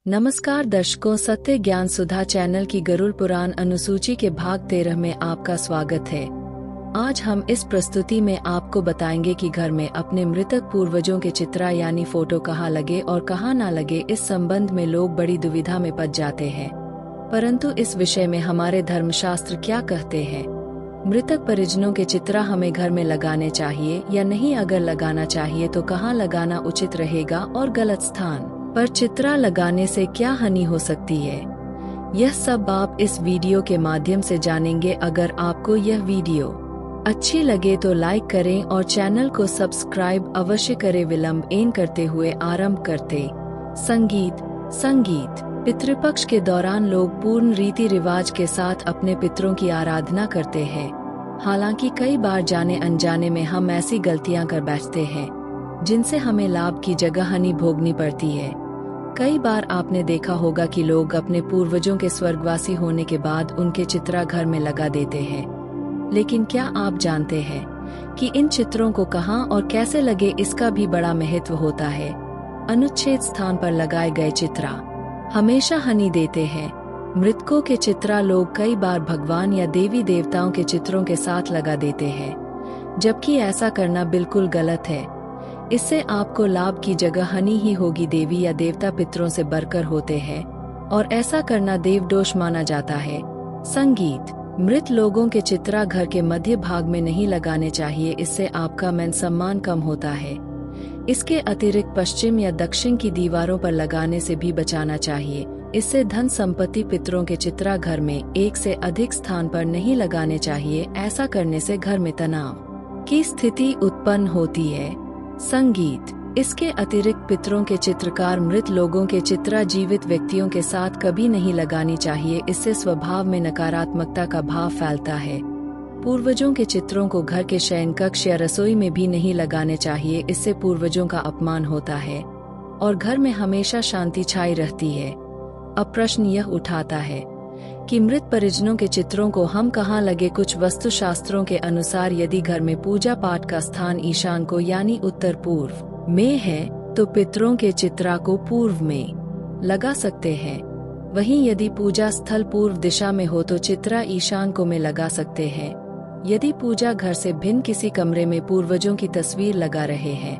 नमस्कार दर्शकों, सत्य ज्ञान सुधा चैनल की गरुड़ पुराण अनुसूची के भाग 13 में आपका स्वागत है। आज हम इस प्रस्तुति में आपको बताएंगे कि घर में अपने मृतक पूर्वजों के चित्रा यानी फोटो कहाँ लगे और कहाँ ना लगे। इस संबंध में लोग बड़ी दुविधा में पड़ जाते हैं, परंतु इस विषय में हमारे धर्मशास्त्र क्या कहते हैं। मृतक परिजनों के चित्रा हमें घर में लगाने चाहिए या नहीं, अगर लगाना चाहिए तो कहाँ लगाना उचित रहेगा और गलत स्थान पर चित्रा लगाने से क्या हानि हो सकती है, यह सब आप इस वीडियो के माध्यम से जानेंगे। अगर आपको यह वीडियो अच्छी लगे तो लाइक करें और चैनल को सब्सक्राइब अवश्य करें। विलंब एन करते हुए आरंभ करते। संगीत पितृपक्ष के दौरान लोग पूर्ण रीति रिवाज के साथ अपने पितरों की आराधना करते हैं। हालांकि कई बार जाने अनजाने में हम ऐसी गलतियां कर बैठते हैं जिनसे हमें लाभ की जगह हानि भोगनी पड़ती है। कई बार आपने देखा होगा कि लोग अपने पूर्वजों के स्वर्गवासी होने के बाद उनके चित्रा घर में लगा देते हैं, लेकिन क्या आप जानते हैं कि इन चित्रों को कहां और कैसे लगे, इसका भी बड़ा महत्व होता है। अनुच्छेद स्थान पर लगाए गए चित्रा हमेशा हानि देते हैं। मृतकों के चित्रा लोग कई बार भगवान या देवी देवताओं के चित्रों के साथ लगा देते हैं, जबकि ऐसा करना बिल्कुल गलत है। इससे आपको लाभ की जगह हानि ही होगी। देवी या देवता पितरों से बढ़कर होते हैं और ऐसा करना देवदोष माना जाता है। संगीत मृत लोगों के चित्रा घर के मध्य भाग में नहीं लगाने चाहिए, इससे आपका मान सम्मान कम होता है। इसके अतिरिक्त पश्चिम या दक्षिण की दीवारों पर लगाने से भी बचाना चाहिए। इससे धन संपत्ति पितरों के चित्रा घर में एक से अधिक स्थान पर नहीं लगाने चाहिए। ऐसा करने से घर में तनाव की स्थिति उत्पन्न होती है। संगीत इसके अतिरिक्त पितरों के चित्रकार मृत लोगों के चित्रा जीवित व्यक्तियों के साथ कभी नहीं लगानी चाहिए। इससे स्वभाव में नकारात्मकता का भाव फैलता है। पूर्वजों के चित्रों को घर के शयन कक्ष या रसोई में भी नहीं लगाने चाहिए। इससे पूर्वजों का अपमान होता है और घर में हमेशा शांति छाई रहती है। अब प्रश्न यह उठाता है कि मृत परिजनों के चित्रों को हम कहाँ लगे। कुछ वास्तुशास्त्रों के अनुसार यदि घर में पूजा पाठ का स्थान ईशान को यानी उत्तर पूर्व में है तो पितरों के चित्रा को पूर्व में लगा सकते हैं। वहीं यदि पूजा स्थल पूर्व दिशा में हो तो चित्रा ईशान को में लगा सकते हैं। यदि पूजा घर से भिन्न किसी कमरे में पूर्वजों की तस्वीर लगा रहे हैं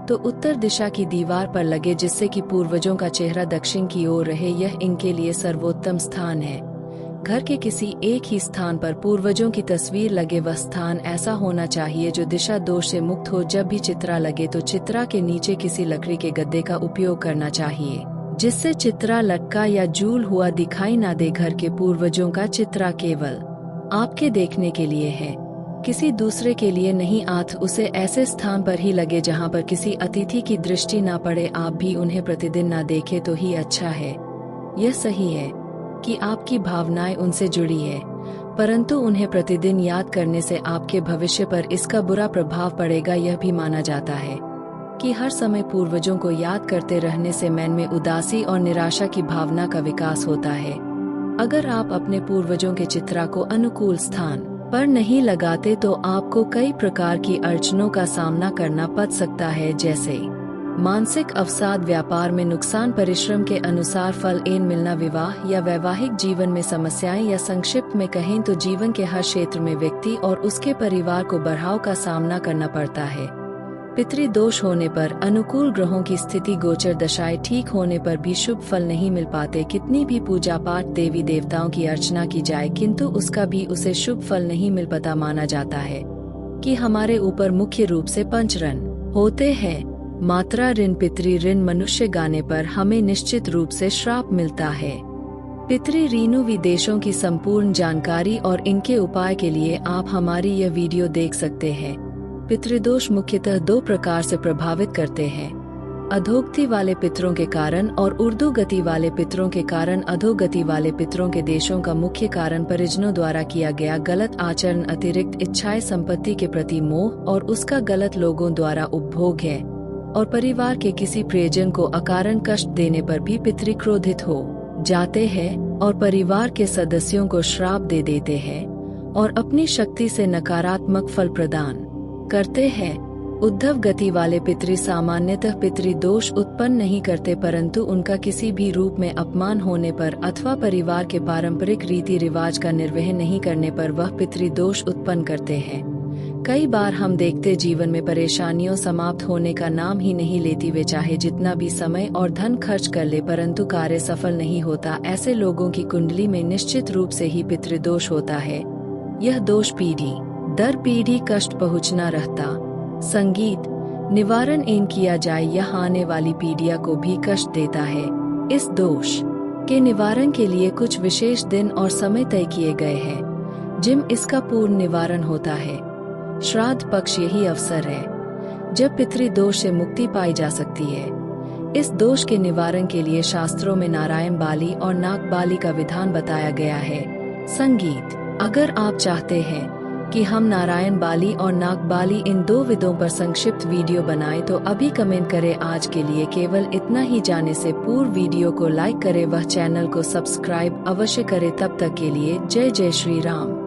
तो उत्तर दिशा की दीवार पर लगे, जिससे कि पूर्वजों का चेहरा दक्षिण की ओर रहे। यह इनके लिए सर्वोत्तम स्थान है। घर के किसी एक ही स्थान पर पूर्वजों की तस्वीर लगे, वह स्थान ऐसा होना चाहिए जो दिशा दोष से मुक्त हो। जब भी चित्रा लगे तो चित्रा के नीचे किसी लकड़ी के गद्दे का उपयोग करना चाहिए, जिससे चित्रा लटका या झूल हुआ दिखाई ना दे। घर के पूर्वजों का चित्रा केवल आपके देखने के लिए है, किसी दूसरे के लिए नहीं। उसे ऐसे स्थान पर ही लगे जहां पर किसी अतिथि की दृष्टि ना पड़े। आप भी उन्हें प्रतिदिन ना देखें तो ही अच्छा है। यह सही है कि आपकी भावनाएं उनसे जुड़ी है, परंतु उन्हें प्रतिदिन याद करने से आपके भविष्य पर इसका बुरा प्रभाव पड़ेगा। यह भी माना जाता है कि हर समय पूर्वजों को याद करते रहने से मन में उदासी और निराशा की भावना का विकास होता है। अगर आप अपने पूर्वजों के चित्रा को अनुकूल स्थान पर नहीं लगाते तो आपको कई प्रकार की अड़चनों का सामना करना पड़ सकता है, जैसे मानसिक अवसाद, व्यापार में नुकसान, परिश्रम के अनुसार फल न मिलना, विवाह या वैवाहिक जीवन में समस्याएं, या संक्षिप्त में कहें तो जीवन के हर क्षेत्र में व्यक्ति और उसके परिवार को बढ़ाव का सामना करना पड़ता है। पितृदोष होने पर, अनुकूल ग्रहों की स्थिति, गोचर दशाएं ठीक होने पर भी शुभ फल नहीं मिल पाते। कितनी भी पूजा पाठ, देवी देवताओं की अर्चना की जाए किंतु उसका भी उसे शुभ फल नहीं मिल पाता। माना जाता है कि हमारे ऊपर मुख्य रूप से 5 ऋण होते हैं। मात्रा ऋण, पितृ ऋण, मनुष्य गाने पर हमें निश्चित रूप से श्राप मिलता है। पितृ ऋणों विदेशों की संपूर्ण जानकारी और इनके उपाय के लिए आप हमारी यह वीडियो देख सकते हैं। पितृदोष मुख्यतः 2 प्रकार से प्रभावित करते हैं, अधोगति वाले पितरों के कारण और ऊर्ध्वगति वाले पितरों के कारण। अधोगति वाले पितरों के देशों का मुख्य कारण परिजनों द्वारा किया गया गलत आचरण, अतिरिक्त इच्छाएं, संपत्ति के प्रति मोह और उसका गलत लोगों द्वारा उपभोग है। और परिवार के किसी प्रियजन को अकारण कष्ट देने पर भी पितृ क्रोधित हो जाते हैं और परिवार के सदस्यों को श्राप दे देते हैं और अपनी शक्ति से नकारात्मक फल प्रदान करते हैं। उद्धव गति वाले पितृ सामान्यतः पितृदोष उत्पन्न नहीं करते, परंतु उनका किसी भी रूप में अपमान होने पर अथवा परिवार के पारंपरिक रीति रिवाज का निर्वहन नहीं करने पर वह पितृदोष उत्पन्न करते हैं। कई बार हम देखते जीवन में परेशानियों समाप्त होने का नाम ही नहीं लेती, वे चाहे जितना भी समय और धन खर्च कर ले परंतु कार्य सफल नहीं होता। ऐसे लोगों की कुंडली में निश्चित रूप से ही पितृदोष होता है। यह दोष पीढ़ी दर पीढ़ी कष्ट पहुँचना रहता। संगीत निवारण इन किया जाए, यह आने वाली पीढ़ियों को भी कष्ट देता है। इस दोष के निवारण के लिए कुछ विशेष दिन और समय तय किए गए हैं जिम इसका पूर्ण निवारण होता है। श्राद्ध पक्ष यही अवसर है जब पितृदोष से मुक्ति पाई जा सकती है। इस दोष के निवारण के लिए शास्त्रों में नारायण बाली और नाग बाली का विधान बताया गया है। संगीत अगर आप चाहते हैं कि हम नारायण बाली और नाग बाली इन दो विधों पर संक्षिप्त वीडियो बनाएं तो अभी कमेंट करें। आज के लिए केवल इतना ही। जाने से पूर्व वीडियो को लाइक करें, वह चैनल को सब्सक्राइब अवश्य करें। तब तक के लिए जय जय श्री राम।